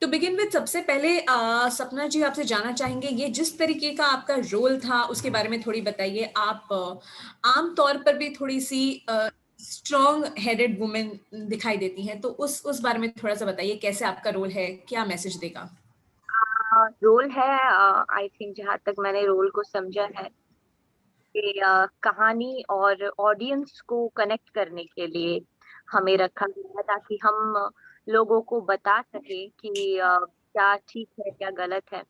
तो begin with सबसे पहले सपना जी आपसे जानना चाहेंगे ये जिस तरीके का आपका रोल था उसके बारे में थोड़ी बताइए। आप आम तौर पर भी थोड़ी-सी स्ट्रॉन्ग हेडेड वुमन दिखाई देती हैं, तो उस बारे में थोड़ा-सा बताइए कैसे आपका रोल है? क्या मैसेज देगा? रोल है, आई थिंक जहाँ तक मैंने रोल को समझा है कि कहानी और ऑडियंस को कनेक्ट करने के लिए हमें रखा गया है, ताकि हम लोगों को बता सके कि क्या ठीक है क्या गलत है।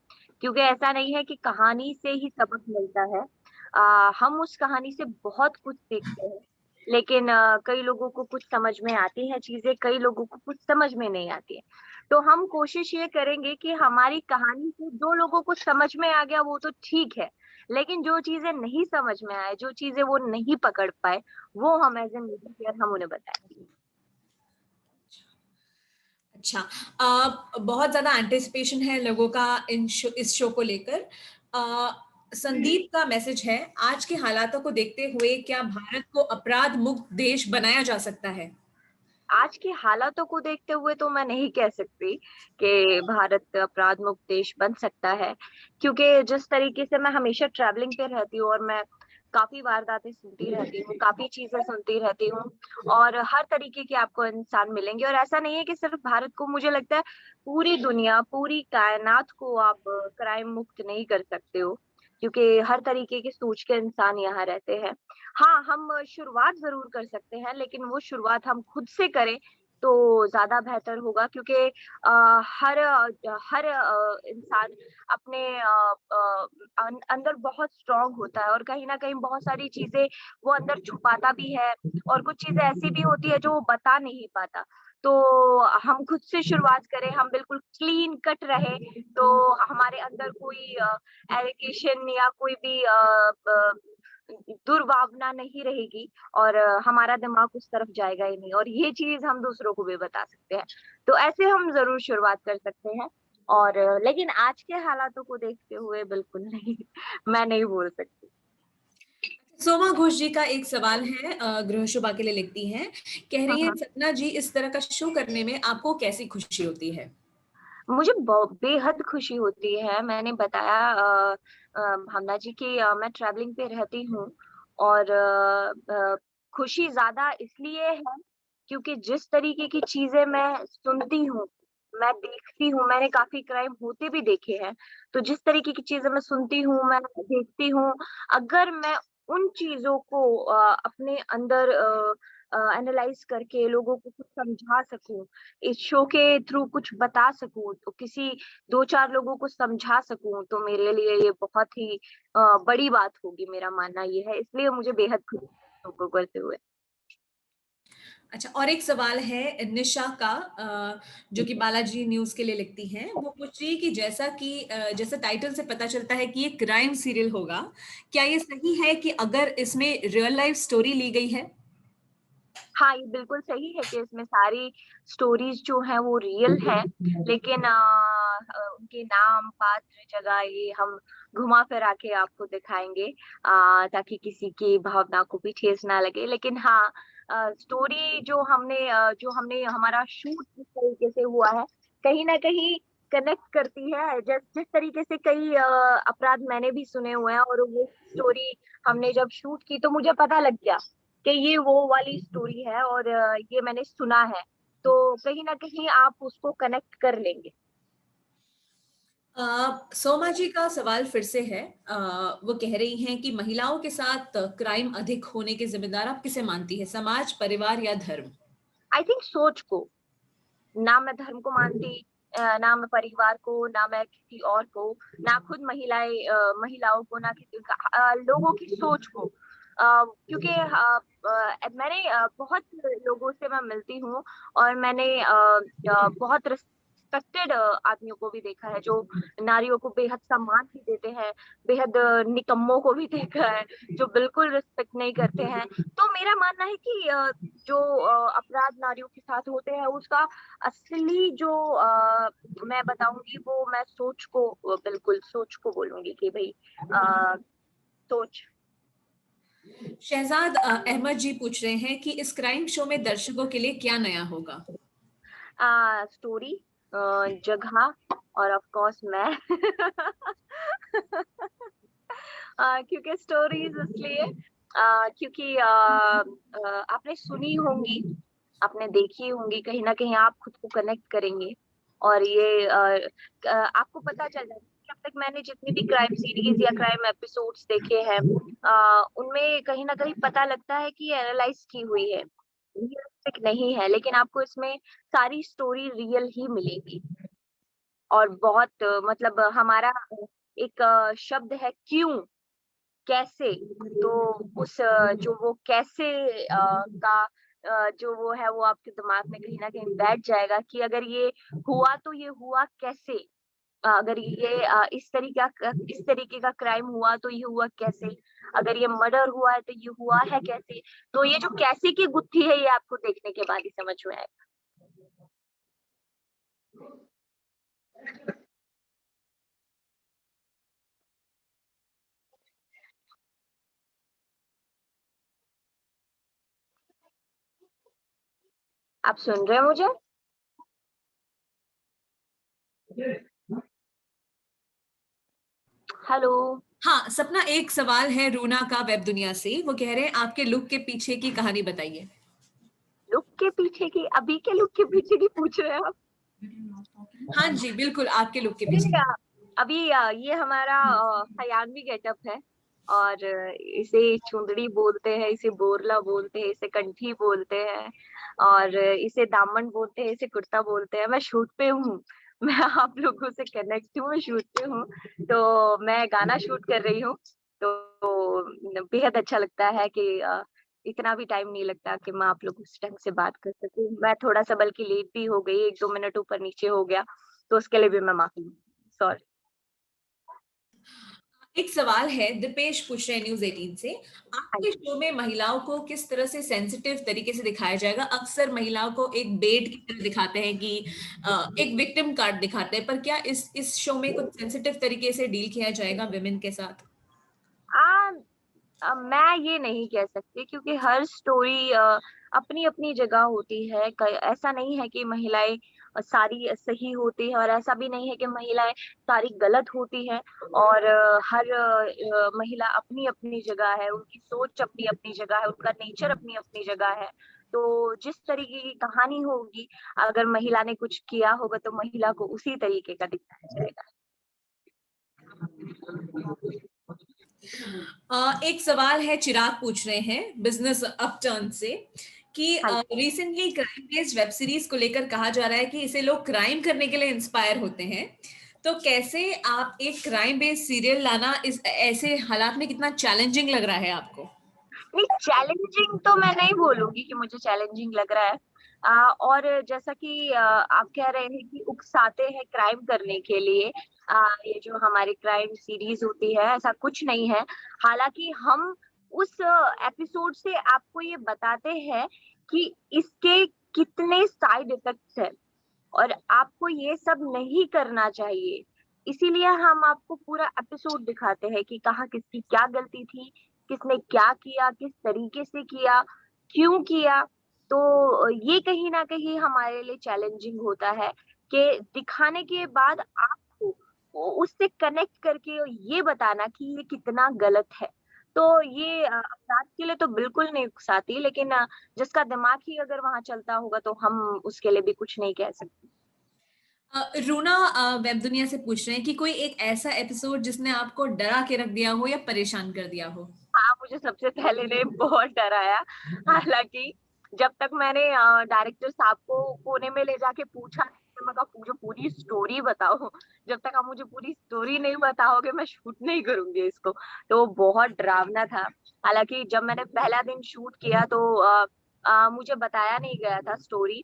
क्योंकि ऐसा नहीं है कि कहानी से ही सबक मिलता है। हम उस कहानी से बहुत कुछ सीखते हैं, लेकिन कई लोगों को कुछ समझ में आती है चीजें, कई लोगों को कुछ समझ में नहीं आती है। तो हम कोशिश ये करेंगे कि हमारी कहानी से जो लोगों को समझ में आ गया वो तो ठीक है, लेकिन जो चीज़ें नहीं समझ में आए, जो चीज़ें वो नहीं पकड़ पाए, वो हम एज़ अ मीडिया हम उन्हें बताएँगे। अच्छा, बहुत ज़्यादा एंटिसिपेशन है लोगों का इस शो को लेकर। संदीप का मैसेज है, आज के हालातों को देखते हुए क्या भारत को अपराध मुक्त देश बनाया जा सकता है? आज के हालातों को देखते हुए तो मैं नहीं कह सकती कि भारत अपराध मुक्त देश बन सकता है, क्योंकि जिस तरीके से मैं हमेशा ट्रैवलिंग पे रहती हूँ और मैं काफ़ी वारदातें सुनती रहती हूँ, काफ़ी चीज़ें सुनती रहती हूँ और हर तरीके के आपको इंसान मिलेंगे और ऐसा नहीं है कि सिर्फ़ भारत को, मुझे लगता है पूरी दुनिया, पूरी कायनात को आप क्राइम मुक्त नहीं कर सकते हो, क्योंकि हर तरीके की सोच के इंसान यहाँ रहते हैं। हाँ, हम शुरुआत ज़रूर कर सकते हैं, लेकिन वो शुरुआत हम खुद से करें तो ज़्यादा बेहतर होगा, क्योंकि हर इंसान अपने अंदर बहुत स्ट्रॉन्ग होता है और कहीं न कहीं बहुत सारी चीज़ें वो अंदर छुपाता भी है और कुछ चीज़ें ऐसी भी होती है जो वो बता नहीं पाता। तो हम खुद से शुरुआत करें, हम बिल्कुल क्लीन कट रहें, तो हमारे अंदर कोई एलिगेशन या कोई भी ब दुर्भावना नहीं रहेगी और हमारा दिमाग उस तरफ जाएगा ही नहीं और ये चीज़ हम दूसरों को भी बता सकते हैं। तो ऐसे हम ज़रूर शुरुआत कर सकते हैं और लेकिन आज के हालातों को देखते हुए बिल्कुल नहीं, मैं नहीं बोल सकती। सोमा घोष जी का एक सवाल है, गृह शोभा के लिए लिखती हैं, कह हाँ, रही हैं हाँ। सपना जी इस तरह का शो करने में आपको कैसी खुशी होती है? मुझे बेहद खुशी होती है। मैंने बताया भावना जी कि मैं ट्रैवलिंग पे रहती हूँ और खुशी ज़्यादा इसलिए है क्योंकि जिस तरीके की चीज़ें मैं सुनती हूँ, मैं देखती हूँ, मैंने काफ़ी क्राइम होते भी देखे हैं। तो जिस तरीके की चीज़ें मैं सुनती हूँ, मैं देखती हूँ, अगर मैं उन चीज़ों को अपने अंदर एनालाइज़ करके लोगों को कुछ समझा सकूँ, इस शो के थ्रू कुछ बता सकूँ, तो किसी 2-4 लोगों को समझा सकूँ, तो मेरे लिए ये बहुत ही बड़ी बात होगी, मेरा मानना ये है। इसलिए मुझे बेहद खुशी है शो को करते हुए। अच्छा, और एक सवाल है निशा का, जो कि बालाजी न्यूज़ के लिए लिखती हैं। वो पूछ रही है कि जैसा टाइटल से पता चलता है कि ये क्राइम सीरियल होगा, क्या ये सही है कि अगर इसमें रियल लाइफ स्टोरी ली गई है? हाँ, ये बिल्कुल सही है कि इसमें सारी स्टोरीज़ जो हैं वो रियल हैं, लेकिन उनके नाम, पात्र, जगह ये हम घुमा-फिरा के आपको दिखाएँगे ताकि किसी की भावना को भी ठेस ना लगे। लेकिन हाँ, स्टोरी जो हमने हमारा शूट जिस तरीके से हुआ है, कहीं न कहीं कनेक्ट करती है। जिस तरीके से कई अपराध मैंने भी सुने हुए हैं और वो स्टोरी हमने जब शूट की तो मुझे पता लग गया कि ये वो वाली स्टोरी है और ये मैंने सुना है, तो कहीं न कहीं आप उसको कनेक्ट कर लेंगे। सोमा जी का सवाल फिर से है। वो कह रही हैं कि महिलाओं के साथ क्राइम अधिक होने के ज़िम्मेदार आप किसे मानती हैं, समाज, परिवार या धर्म? आई थिंक सोच को, ना मैं धर्म को मानती, ना मैं परिवार को, ना मैं किसी और को, ना खुद महिलाओं को, ना किसी लोगों की सोच को। क्योंकि मैंने बहुत लोगों से मैं मिलती हूँ और मैंने बहुत रिस्पेक्टेड आदमियों को भी देखा है, जो नारियों को बेहद सम्मान भी देते हैं, बेहद निकम्मों को भी देखा है, जो बिल्कुल रिस्पेक्ट नहीं करते हैं। तो मेरा मानना है कि जो अपराध नारियों के साथ होते हैं उसका असली जो मैं बताऊँगी वो मैं सोच को बिल्कुल सोच को बोलूँगी कि भई सोच। शहज़ाद अहमद जी पूछ रहे हैं कि इस क्राइम शो में दर्शकों के लिए क्या नया होगा? स्टोरी, जगह और ऑफ कोर्स मैं क्योंकि स्टोरीज इसलिए क्योंकि आपने सुनी होंगी, आपने देखी होंगी, कहीं न कहीं आप खुद को कनेक्ट करेंगे और ये आपको पता चल जाएगा कि अब तक मैंने जितनी भी क्राइम सीरीज़ या क्राइम एपिसोड्स देखे हैं उनमें कहीं न कहीं पता लगता है कि ये एनालाइज़ की हुई है। रियलिस्टिक नहीं है, लेकिन आपको इसमें सारी स्टोरी रियल ही मिलेगी और बहुत मतलब हमारा एक शब्द है क्यों? कैसे? तो उस जो वो कैसे का जो वो है वो आपके दिमाग में कहीं न कहीं बैठ जाएगा कि अगर ये हुआ तो ये हुआ कैसे? अगर ये इस तरीके का क्राइम हुआ तो ये हुआ कैसे? अगर ये मर्डर हुआ है तो ये हुआ है कैसे? तो ये जो कैसे की गुत्थी है ये आपको देखने के बाद ही समझ में आएगा। आप सुन रहे हैं मुझे? हेलो। हाँ, सपना एक सवाल है रूना का वेब दुनिया से। वो कह रहे हैं आपके लुक के पीछे की कहानी बताइए। लुक के पीछे की अभी के लुक के पीछे की पूछ रहे हैं आप? हाँ जी, बिल्कुल आपके लुक के नहीं, पीछे। अभी ये हमारा हयानवी गेटअप है और इसे चुंदड़ी बोलते हैं, इसे बोरला बोलते हैं, इसे कंठी बोलते हैं और इसे दामन बोलते हैं, इसे कुर्ता बोलते हैं। मैं शूट पे हूँ, मैं आप लोगों से कनेक्ट हूँ, मैं शूट पे हूँ, तो मैं गाना शूट कर रही हूँ। तो बेहद अच्छा लगता है कि इतना भी टाइम नहीं लगता कि मैं आप लोगों से ढंग से बात कर सकूँ। मैं थोड़ा-सा बल्कि लेट भी हो गई, 1-2 मिनट ऊपर-नीचे हो गया, तो उसके लिए भी मैं माफ़ी सॉरी। एक सवाल है, दीपेश पूछ रहे हैं न्यूज़ 18 से, हाँ आपके जी। शो में महिलाओं को किस तरह से सेंसिटिव तरीके से दिखाया जाएगा? अक्सर महिलाओं को एक बेड की तरह दिखाते हैं कि एक विक्टिम कार्ड दिखाते हैं, पर क्या इस शो में कुछ सेंसिटिव तरीके से डील किया जाएगा विमेन के साथ? अ मैं ये नहीं कह सकती क्योंकि हर स्टोरी अपनी-अपनी जगह होती है। क ऐसा नहीं है कि महिलाएँ सारी सही होती हैं और ऐसा भी नहीं है कि महिलाएँ सारी गलत होती हैं और हर महिला अपनी-अपनी जगह है, उनकी सोच अपनी-अपनी जगह है, उनका नेचर अपनी-अपनी जगह है। तो जिस तरीके की कहानी होगी, अगर महिला ने कुछ किया होगा तो महिला को उसी तरीके का दिखाया जाएगा। एक सवाल है, चिराग पूछ रहे हैं बिज़नेस अपटर्न से कि हाँ recently crime based web series को लेकर कहा जा रहा है कि इसे लोग क्राइम करने के लिए इंस्पायर होते हैं। तो कैसे आप एक क्राइम बेस्ड सीरियल लाना इस ऐसे हालात में कितना चैलेंजिंग लग रहा है आपको? नहीं, चैलेंजिंग तो मैं नहीं बोलूँगी कि मुझे चैलेंजिंग लग रहा है। और जैसा कि आप कह रहे हैं कि उकसाते हैं क्राइम करने के लिए ये जो हमारी क्राइम सीरीज़ होती है, ऐसा कुछ नहीं है। हालाँकि हम उस एपिसोड से आपको ये बताते हैं कि इसके कितने साइड इफ़ेक्ट्स हैं। और आपको ये सब नहीं करना चाहिए। इसीलिए हम आपको पूरा एपिसोड दिखाते हैं कि कहाँ किसकी क्या गलती थी, किसने क्या किया, किस तरीके से किया, क्यों किया। तो ये कहीं न कहीं हमारे लिए चैलेंजिंग होता है कि दिखाने के बाद आपको उससे कनेक्ट करके ये बताना कि ये कितना गलत है। तो ये अपराध के लिए तो बिल्कुल नहीं उकसाती लेकिन जिसका दिमाग ही अगर वहाँ चलता होगा तो हम उसके लिए भी कुछ नहीं कह सकते। रूना वेब दुनिया से पूछ रहे हैं कि कोई एक ऐसा एपिसोड जिसने आपको डरा के रख दिया हो या परेशान कर दिया हो? हाँ, मुझे सबसे पहले ने बहुत डराया। हालाँकि जब तक मैंने डायरेक्टर साहब को कोने में ले जाके पूछा कि मैं कहा मुझे पूरी स्टोरी बताओ। जब तक आप मुझे पूरी स्टोरी नहीं बताओगे मैं शूट नहीं करूँगी इसको। तो वो बहुत डरावना था। हालाँकि जब मैंने पहला दिन शूट किया तो मुझे बताया नहीं गया था स्टोरी।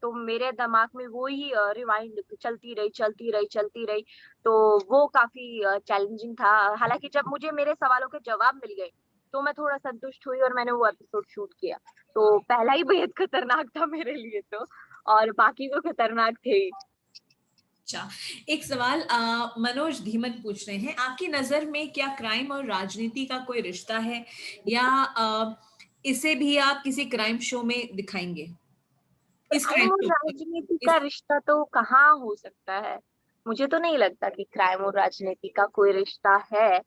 तो मेरे दिमाग में वो ही रिवाइंड चलती रही। तो वो काफ़ी चैलेंजिंग था। हालाँकि जब मुझे मेरे सवालों के जवाब मिल गए, तो मैं थोड़ा संतुष्ट हुई और मैंने वो एपिसोड शूट किया। तो पहला ही बेहद खतरनाक था मेरे लिए तो और बाकी तो खतरनाक थे ही। अच्छा, एक सवाल मनोज धीमन पूछ रहे हैं, आपकी नज़र में क्या क्राइम और राजनीति का कोई रिश्ता है या इसे भी आप किसी क्राइम शो में दिखाएँगे? इस क्राइम ट्रेंड और के ऊपर? राजनीति का इस रिश्ता तो कहाँ हो सकता है? मुझे तो नहीं लगता कि क्राइम और राजनीति का कोई रिश्ता है।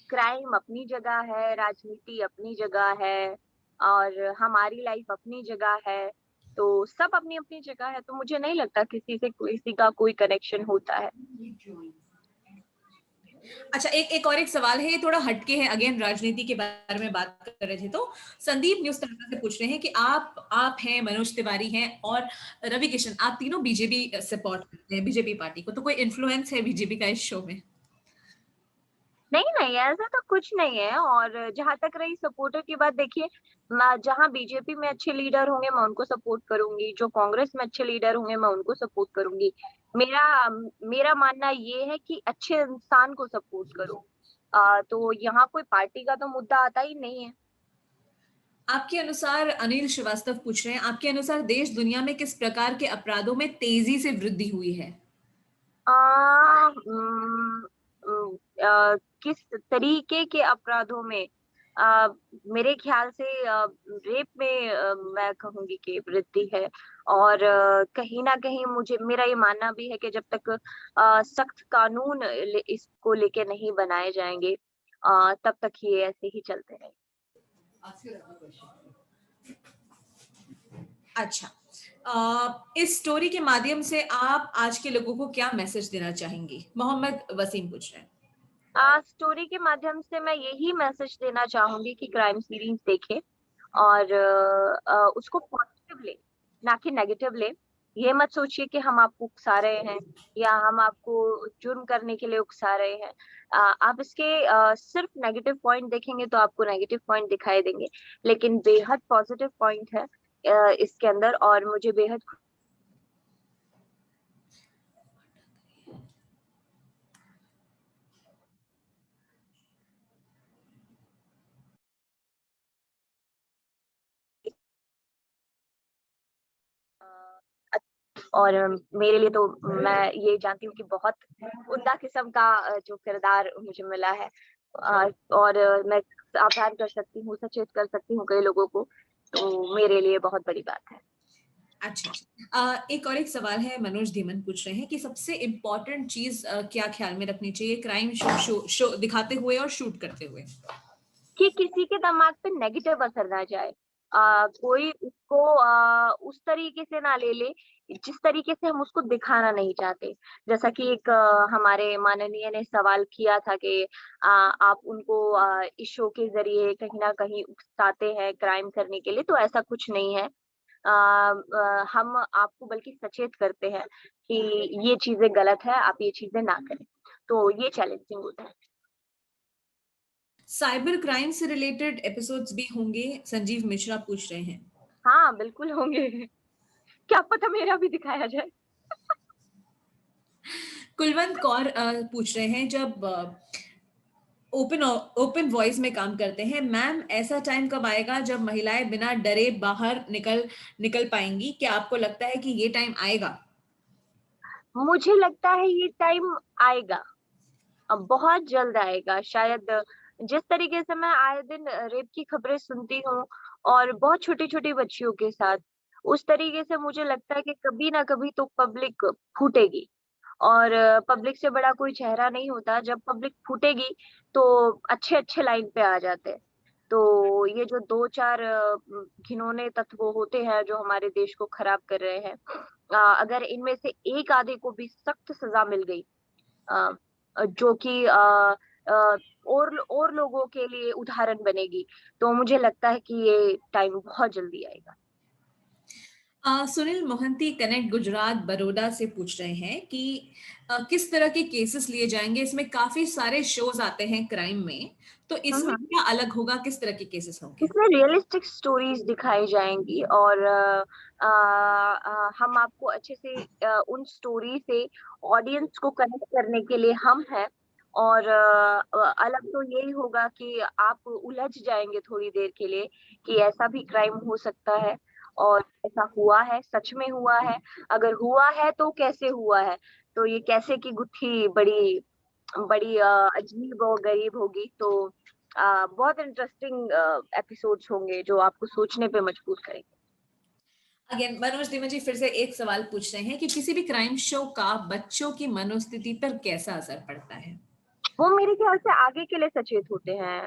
क्राइम अपनी जगह है, राजनीति अपनी जगह है, और हमारी लाइफ अपनी जगह है। तो सब अपनी अपनी जगह है, तो मुझे नहीं लगता किसी से किसी का कोई कनेक्शन होता है। अच्छा, एक और एक सवाल है, ये थोड़ा हटके है, अगेन राजनीति के बारे में बात कर रहे थे, तो संदीप न्यूज तड़का से पूछ रहे हैं कि आप हैं, मनोज तिवारी हैं और रवि किशन, आप तीनों बीजेपी सपोर्ट करते हैं, बीजेपी पार्टी को, तो कोई इन्फ्लुएंस है बीजेपी का इस शो में? नहीं, नहीं, ऐसा तो कुछ नहीं है। और जहाँ तक रही सपोर्टर की बात, देखिए, मैं जहाँ बीजेपी में अच्छे लीडर होंगे मैं उनको सपोर्ट करूँगी, जो कांग्रेस में अच्छे लीडर होंगे मैं उनको सपोर्ट करूँगी। मेरा मेरा मानना ये है कि अच्छे इंसान को सपोर्ट करो। तो यहाँ कोई पार्टी का तो मुद्दा आता ही नहीं है। आपके अनुसार, अनिल श्रीवास्तव पूछ रहे हैं, आपके अनुसार देश दुनिया में किस प्रकार के अपराधों में तेजी से वृद्धि हुई है? अ, उम, उम, किस तरीके के अपराधों में? अ, मेरे ख्याल से रेप में मैं कहूँगी कि वृद्धि है। और कहीं न कहीं मुझे मेरा ये मानना भी है कि जब तक सख्त कानून इसको लेके नहीं बनाए जाएँगे, तब तक ये ऐसे ही चलते रहेंगे। अच्छा, इस स्टोरी के माध्यम से आप आज के लोगों को क्या मैसेज देना चाहेंगी? मोहम्मद वसीम पूछ रहे हैं। स्टोरी के माध्यम से मैं यही मैसेज देना चाहूँगी कि क्राइम सीरीज़ देखें और उसको पॉजिटिव लें, ना कि नेगेटिव लें। ये मत सोचिए कि हम आपको उकसा रहे हैं या हम आपको जुर्म करने के लिए उकसा रहे हैं। आप इसके सिर्फ नेगेटिव पॉइंट देखेंगे तो आपको नेगेटिव पॉइंट दिखाई देंगे, लेकिन बेहद पॉजिटिव पॉइंट है इसके अंदर। और मुझे बेहद और मेरे लिए तो मैं ये जानती हूँ कि बहुत उम्दा किस्म का जो किरदार मुझे मिला है। और मैं आभार कर सकती हूँ, सचेत कर सकती हूँ कई लोगों को, तो मेरे लिए बहुत बड़ी बात है। अच्छा, एक और एक सवाल है, मनोज धीमन पूछ रहे हैं कि सबसे इम्पोर्टेंट चीज़ क्या ख़्याल में रखनी चाहिए क्राइम शो दिखाते हुए और शूट करते हुए? कि किसी के दिमाग पे नेगेटिव असर ना जाए। कोई उसको उस तरीके से ना ले ले, जिस तरीके से हम उसको दिखाना नहीं चाहते। जैसा कि एक हमारे माननीय ने सवाल किया था कि आप उनको इस शो के ज़रिए कहीं न कहीं उकसाते हैं क्राइम करने के लिए, तो ऐसा कुछ नहीं है। हम आपको बल्कि सचेत करते हैं कि ये चीज़ें गलत है, आप ये चीज़ें ना करें। तो ये चैलेंजिंग होता है। साइबर क्राइम से रिलेटेड एपिसोड्स भी होंगे? संजीव मिश्रा पूछ रहे हैं। हाँ, बिल्कुल होंगे। क्या पता मेरा भी दिखाया जाए। कुलवंत कौर पूछ रहे हैं, जब ओपन ओपन वॉइस में काम करते हैं, मैम ऐसा टाइम कब आएगा जब महिलाएं बिना डरे बाहर निकल निकल पाएंगी? क्या आपको लगता है कि ये टाइम आएगा? मुझे लगता है ये टाइम आएगा, अब बहुत जल्द आएगा शायद। जिस तरीके से मैं आए दिन रेप की खबरें सुनती हूँ और बहुत छोटी-छोटी बच्चियों के साथ, उस तरीके से मुझे लगता है कि कभी ना कभी तो पब्लिक फूटेगी। और पब्लिक से बड़ा कोई चेहरा नहीं होता। जब पब्लिक फूटेगी तो अच्छे-अच्छे लाइन पे आ जाते हैं। तो ये जो 2-4 घिनौने तत्व होते हैं जो हमारे देश को खराब कर रहे हैं, अगर इनमें से एक आधे को भी सख्त सज़ा मिल गई, अ जो कि अ, और लोगों के लिए उदाहरण बनेगी, तो मुझे लगता है कि ये टाइम बहुत जल्दी आएगा। सुनील मोहंती कनेक्ट गुजरात बड़ौदा से पूछ रहे हैं कि किस तरह के केसेस लिए जाएंगे? इसमें काफी सारे शोज आते हैं क्राइम में, तो हुँ, इसमें हुँ। क्या अलग होगा? किस तरह के केसेस होंगे? इसमें रियलिस्टिक स्टोरीज़ दिखाई जाएँगी और हम आपको अच्छे से उन स्टोरी से ऑडियंस को कनेक्ट करने के लिए हम हैं। और अलग तो यही होगा कि आप उलझ जाएँगे थोड़ी देर के लिए कि ऐसा भी क्राइम हो सकता है और ऐसा हुआ है, सच में हुआ है। अगर हुआ है तो कैसे हुआ है? तो ये कैसे की गुत्थी बड़ी बड़ी अजीब और गरीब होगी। तो बहुत इंटरेस्टिंग एपिसोड्स होंगे जो आपको सोचने पे मजबूर करेंगे। अगेन मनोज धीमा जी फिर से एक सवाल पूछ रहे हैं कि किसी भी क्राइम शो का बच्चों की मनोस्थिति पर कैसा असर पड़ता है? वो मेरे ख्याल से आगे के लिए सचेत होते हैं,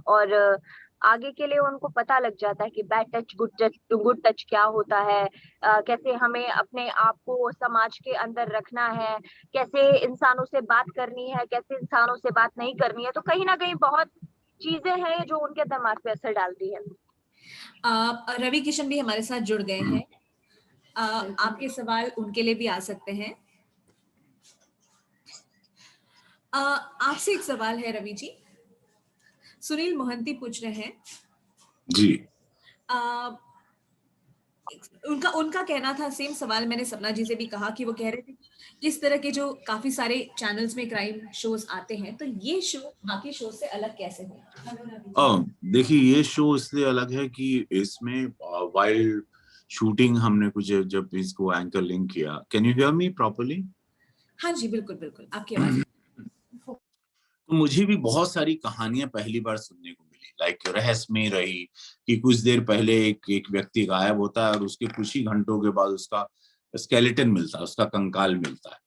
और आगे के लिए उनको पता लग जाता है कि बैड टच गुड टच क्या होता है, कैसे हमें अपने आप को समाज के अंदर रखना है, कैसे इंसानों से बात करनी है, कैसे इंसानों से बात नहीं करनी है। तो कहीं ना कहीं बहुत चीजें हैं जो उनके दिमाग पे असर डालती है। रवि किशन भी हमारे साथ जुड़ गए हैं। आपके सवाल उनके लिए भी आ सकते हैं। आपसे एक सवाल है रवि जी। सुनील मोहंती पूछ रहे हैं। जी अ, उनका उनका कहना था, सेम सवाल मैंने सपना जी से भी कहा, कि वो कह रहे थे कि इस तरह के जो काफी सारे चैनल्स में क्राइम शोज आते हैं, तो ये शो बाकी शो से अलग कैसे है? देखिए, ये शो इसलिए अलग है कि इसमें वाइल्ड शूटिंग हमने कुछ जब इसको एंकर लिंक किया। Can you hear me properly? हाँ जी, बिल्कुल बिल्कुल, आपकी आवाज। तो मुझे भी बहुत सारी कहानियां पहली बार सुनने को मिली, लाइक रहस्यमय रही कि कुछ देर पहले एक एक व्यक्ति गायब होता है और उसके कुछ ही घंटों के बाद उसका स्केलेटन मिलता है, उसका कंकाल मिलता है।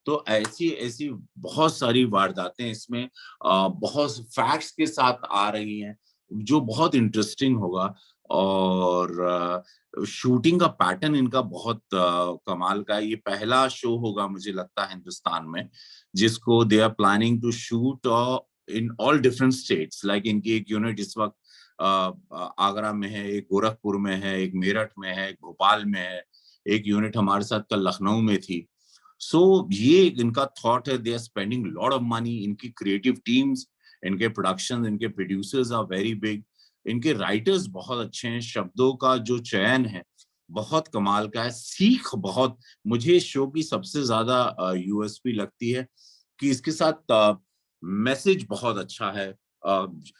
तो ऐसी ऐसी बहुत सारी वारदातें इसमें बहुत फैक्ट्स के साथ आ रही हैं, जो बहुत इंटरेस्टिंग होगा। और शूटिंग का पैटर्न इनका बहुत कमाल का है। ये पहला शो होगा मुझे लगता है हिंदुस्तान में जिसको they are planning to shoot in all different states. Like इनकी एक यूनिट इस वक्त आगरा में है, एक गोरखपुर में है, एक मेरठ में है, एक भोपाल में है, एक यूनिट हमारे साथ कल लखनऊ में थी। सो ये इनका थॉट है, they are spending lot of money. इनकी क्रिएटिव टीम्स, इनके प्रोडक्शन, इनके प्रोड्यूसर्स आर वेरी बिग। इनके राइटर्स बहुत अच्छे हैं, शब्दों का जो चयन है बहुत कमाल का है, सीख बहुत। मुझे शो की सबसे ज्यादा यूएसपी लगती है कि इसके साथ मैसेज बहुत अच्छा है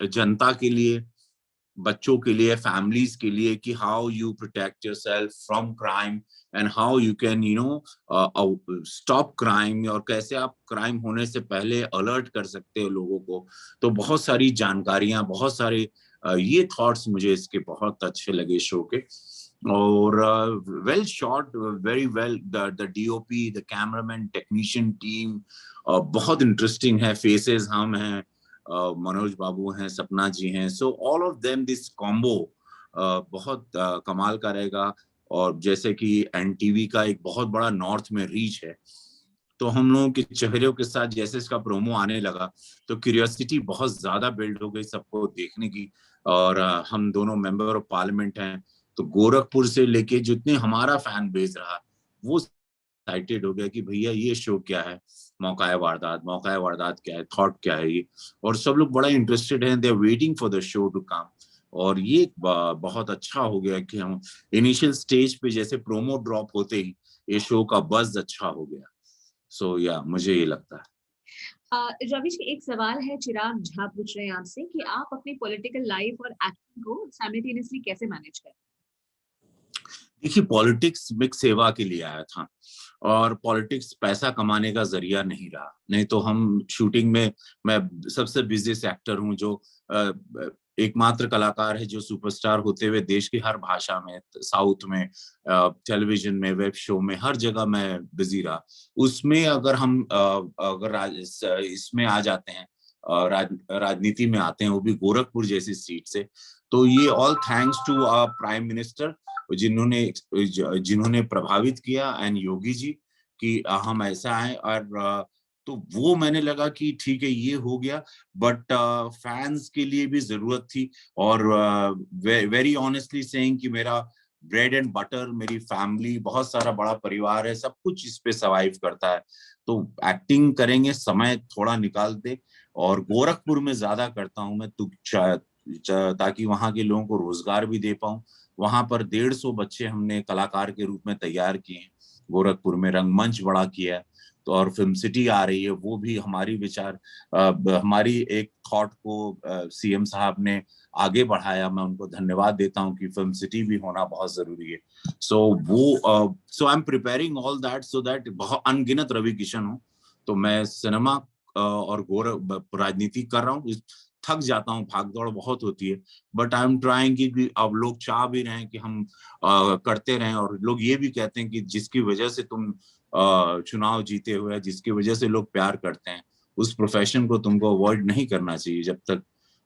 जनता के लिए, बच्चों के लिए, फैमिलीज के लिए, कि how you protect yourself from crime and how you can stop crime, और कैसे आप क्राइम होने से पहले अलर्ट कर सकते हो लोगों को। तो बहुत सारी जानकारियां, बहुत सारे ये थॉट्स मुझे इसके बहुत अच्छे लगे शो के। और well shot, very well, the DOP, the cameraman, technician team बहुत इंटरेस्टिंग है। फेसेस हम हैं, मनोज बाबू हैं, सपना जी हैं। So all of them, this combo बहुत कमाल का रहेगा। और जैसे कि एनटीवी का एक बहुत बड़ा नॉर्थ में रीच है, तो हम लोगों के चेहरों के साथ जैसे इसका प्रोमो आने लगा तो क्यूरियोसिटी बहुत ज्यादा बिल्ड हो गई सबको देखने की। और हम दोनों मेंबर ऑफ पार्लियामेंट हैं, तो गोरखपुर से लेके जितने हमारा फैन बेस रहा वो एक्साइटेड हो गया कि भैया ये शो क्या है, मौका है वारदात, मौका है वारदात क्या है, थॉट क्या है ये। और सब लोग बड़ा इंटरेस्टेड हैं, they are waiting for the show to come. और ये बहुत अच्छा हो गया कि हम इनिशियल स्टेज पे जैसे प्रोमो ड्रॉप होते ही ये शो का बज़ अच्छा हो गया। सो या मुझे ये लगता है। रवि जी, एक सवाल है, चिराग झा पूछ रहे हैं आपसे कि आप अपनी पॉलिटिकल लाइफ और एक्टिंग को साइमल्टेनियसली कैसे मैनेज करते देखिए, पॉलिटिक्स में सेवा के लिए आया था और पॉलिटिक्स पैसा कमाने का जरिया नहीं रहा। नहीं तो हम शूटिंग में, मैं सबसे बिजीएस्ट एक्टर हूँ जो एकमात्र कलाकार है जो सुपरस्टार होते हुए देश की हर भाषा में, साउथ में, टेलीविजन में, वेब शो में, हर जगह मैं बिजी रहा। उसमें अगर हम इसमें आ जाते हैं, राजनीति में आते हैं, वो भी गोरखपुर जैसी सीट से, तो ये all thanks to prime minister जिन्होंने प्रभावित किया, एंड योगी जी, कि हम ऐसा है। और तो वो मैंने लगा कि ठीक है ये हो गया, बट फैंस के लिए भी जरूरत थी। और वेरी ऑनेस्टली सेइंग कि मेरा ब्रेड एंड बटर, मेरी फैमिली, बहुत सारा बड़ा परिवार है, सब कुछ इस पे सर्वाइव करता है। तो एक्टिंग करेंगे, समय थोड़ा निकाल दे। और गोरखपुर में ज्यादा करता हूँ मैं, तो ताकि वहां के लोगों को रोजगार भी दे पाऊं। वहां पर 150 बच्चे हमने कलाकार के रूप में तैयार किए हैं। गोरखपुर में रंगमंच बड़ा किया है। तो और फिल्म सिटी आ रही है, वो भी हमारी विचार, हमारी एक थॉट को सीएम साहब ने आगे बढ़ाया। मैं उनको धन्यवाद देता हूं कि फिल्म सिटी भी होना बहुत जरूरी है। So I am preparing all that, so that बहुत अनगिनत रवि किशन हूँ। तो मैं सिनेमा और राजनीति कर रहा हूँ। थक जाता हूँ, भाग दौड़ बहुत होती है, बट आई एम ट्राइंग कि अब लोग चाह भी रहे हैं कि हम करते रहें, और लोग ये भी कहते हैं कि जिसकी वजह से तुम चुनाव जीते हुए, जिसकी वजह से लोग प्यार करते हैं, उस प्रोफेशन को तुमको अवॉइड नहीं करना चाहिए जब तक।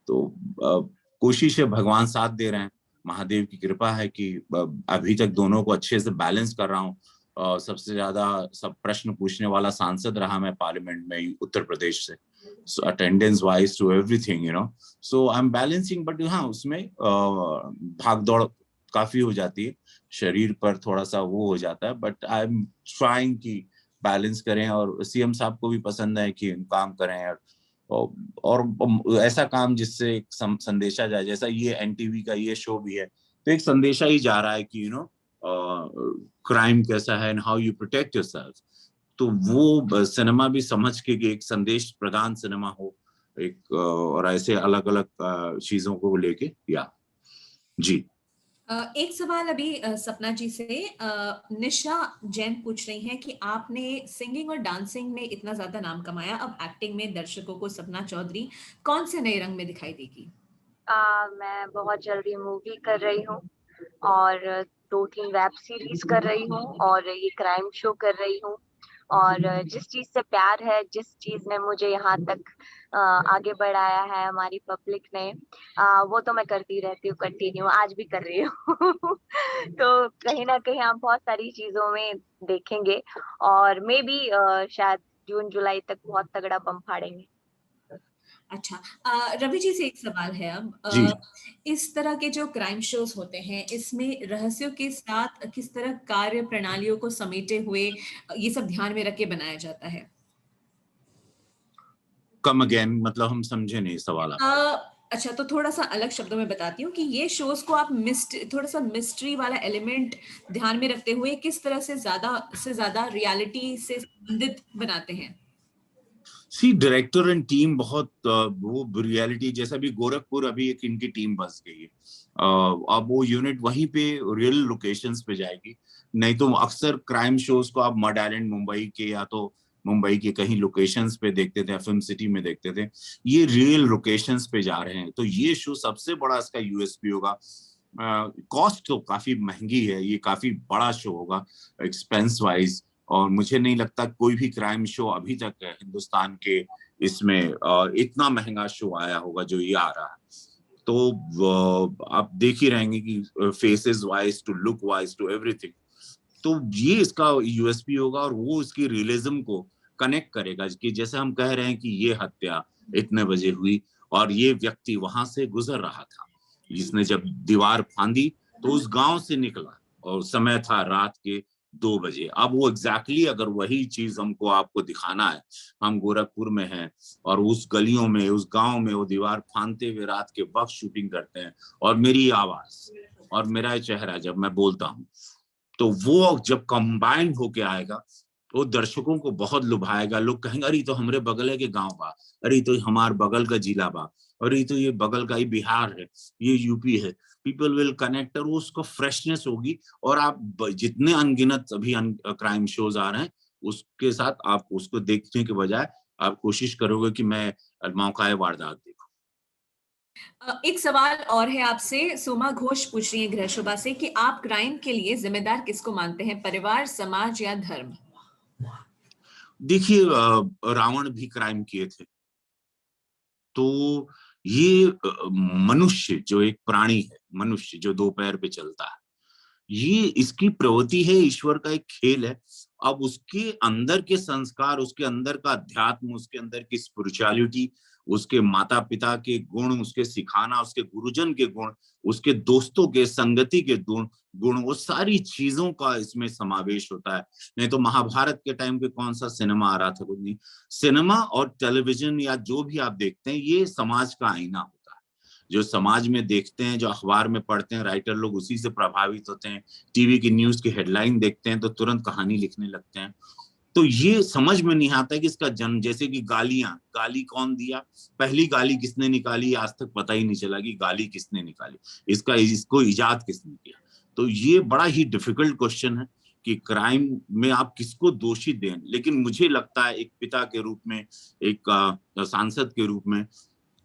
तो कोशिश है, भगवान साथ दे रहे हैं, महादेव की कृपा है कि अभी तक दोनों को अच्छे से बैलेंस कर रहा हूँ। सबसे ज्यादा सब प्रश्न पूछने वाला सांसद रहा मैं पार्लियामेंट में उत्तर प्रदेश से, so attendance wise to everything, you know, so I'm balancing, but हाँ उसमें भाग दौड़ काफी हो जाती है, शरीर पर थोड़ा सा वो हो जाता है, बट आई एम ट्राइंग कि बैलेंस करें, और सीएम साहब को भी पसंद है कि काम करें, और ऐसा काम जिससे एक संदेशा जाए, जैसा ये एनटीवी का ये शो भी है, तो एक संदेशा ही जा रहा है कि यू नो क्राइम कैसा है and how you protect yourself. तो वो सिनेमा भी समझ के कि एक संदेश प्रधान सिनेमा हो, एक और ऐसे अलग अलग चीजों को लेके, या जी। एक सवाल अभी सपना जी से निशा जैन पूछ रही हैं कि आपने सिंगिंग और डांसिंग में इतना ज्यादा नाम कमाया, अब एक्टिंग में दर्शकों को सपना चौधरी कौन से नए रंग में दिखाई देगी? मैं बहुत जल्दी मूवी कर रही हूँ, और 2-3 वेब सीरीज कर रही हूँ, और ये क्राइम शो कर रही हूँ। और जिस चीज से प्यार है, जिस चीज ने मुझे यहाँ तक आगे बढ़ाया है हमारी पब्लिक ने, वो तो मैं करती रहती हूँ, कंटिन्यू आज भी कर रही हूँ। तो कहीं ना कहीं आप बहुत सारी चीजों में देखेंगे, और मे बी शायद जून जुलाई तक बहुत तगड़ा बम फाड़ेंगे। अच्छा, रवि जी से एक सवाल है अब। जी, इस तरह के जो क्राइम शोज होते हैं, इसमें रहस्यों के साथ किस तरह कार्य प्रणालियों को समेटे हुए ये सब ध्यान में रख के बनाया जाता है? कम अगेन, मतलब हम समझे नहीं सवाल अ, आपका। अच्छा, तो थोड़ा सा अलग शब्दों में बताती हूँ कि ये शोज को आप थोड़ा सा मिस्ट्री वाला एलिमेंट ध्यान में रखते हुए किस तरह से ज्यादा रियलिटी से संबंधित बनाते हैं? सी डायरेक्टर एंड टीम बहुत वो रियलिटी, जैसा भी गोरखपुर अभी एक इनकी टीम बस गई है, अब वो यूनिट वहीं पे रियल लोकेशंस पे जाएगी। नहीं तो अक्सर क्राइम शोज को आप मड आइलैंड मुंबई के, या तो मुंबई के कहीं लोकेशंस पे देखते थे, फिल्म सिटी में देखते थे, ये रियल लोकेशंस पे जा रहे हैं। तो ये शो सबसे बड़ा इसका यूएसपी होगा। कॉस्ट तो काफी महंगी है, ये काफी बड़ा शो होगा एक्सपेंस वाइज, और मुझे नहीं लगता कोई भी क्राइम शो अभी तक हिंदुस्तान के इसमें इतना महंगा शो आया होगा जो ये आ रहा है। तो आप देख ही रहेंगे कि faces wise to look wise to everything, तो ये इसका यूएसपी होगा, और वो इसकी रियलिज्म को कनेक्ट करेगा कि जैसे हम कह रहे हैं कि ये हत्या इतने बजे हुई, और ये व्यक्ति वहां से गुजर रहा था, जिसने जब दीवार फांदी तो उस गांव से निकला, और समय था रात के 2 बजे। अब वो एग्जैक्टली अगर वही चीज हमको आपको दिखाना है, हम गोरखपुर में हैं, और उस गलियों में, उस गांव में वो दीवार फांदते हुए रात के वक्त शूटिंग करते हैं, और मेरी आवाज और मेरा चेहरा जब मैं बोलता हूँ, तो वो जब कंबाइन होके आएगा, वो दर्शकों को बहुत लुभाएगा। लोग कहेंगे अरे तो हमारे बगल के गांव बा, अरे तो हमार बगल का जिला बा, अरे तो ये बगल का ही बिहार है, ये यूपी है। पीपल विल कनेक्ट, और उसको फ्रेशनेस होगी। और आप जितने अनगिनत अभी क्राइम शोज आ रहे हैं, उसके साथ आप उसको देखने के बजाय आप कोशिश करोगे कि मैं मौका वारदात देखूं। एक सवाल और है आपसे, सोमा घोष पूछ रही है गृहशोभा से कि आप क्राइम के लिए जिम्मेदार किसको मानते हैं, परिवार, समाज या धर्म? देखिए, रावण भी क्राइम किए थे, तो ये मनुष्य जो एक प्राणी है, मनुष्य जो 2 पैर पे चलता है, ये इसकी प्रवृत्ति है, ईश्वर का एक खेल है। अब उसके अंदर के संस्कार, उसके अंदर का अध्यात्म, उसके अंदर की स्पिरिचुअलिटी, उसके माता पिता के गुण, उसके सिखाना, उसके गुरुजन के गुण, उसके दोस्तों के संगति के गुण गुण वो सारी चीजों का इसमें समावेश होता है। नहीं तो महाभारत के टाइम पे कौन सा सिनेमा आ रहा था? कुछ नहीं। सिनेमा और टेलीविजन या जो भी आप देखते हैं, ये समाज का आईना होता है। जो समाज में देखते हैं, जो अखबार में पढ़ते हैं, राइटर लोग उसी से प्रभावित होते हैं। टीवी की न्यूज की हेडलाइन देखते हैं तो तुरंत कहानी लिखने लगते हैं। तो ये समझ में नहीं आता है कि इसका जन्म, जैसे कि गाली कौन दिया, पहली गाली किसने निकाली, आज तक पता ही नहीं चला कि गाली किसने निकाली, इसको इजाद किसने किया। तो ये बड़ा ही डिफिकल्ट क्वेश्चन है कि क्राइम में आप किसको दोषी दें। लेकिन मुझे लगता है एक पिता के रूप में, एक सांसद के रूप में,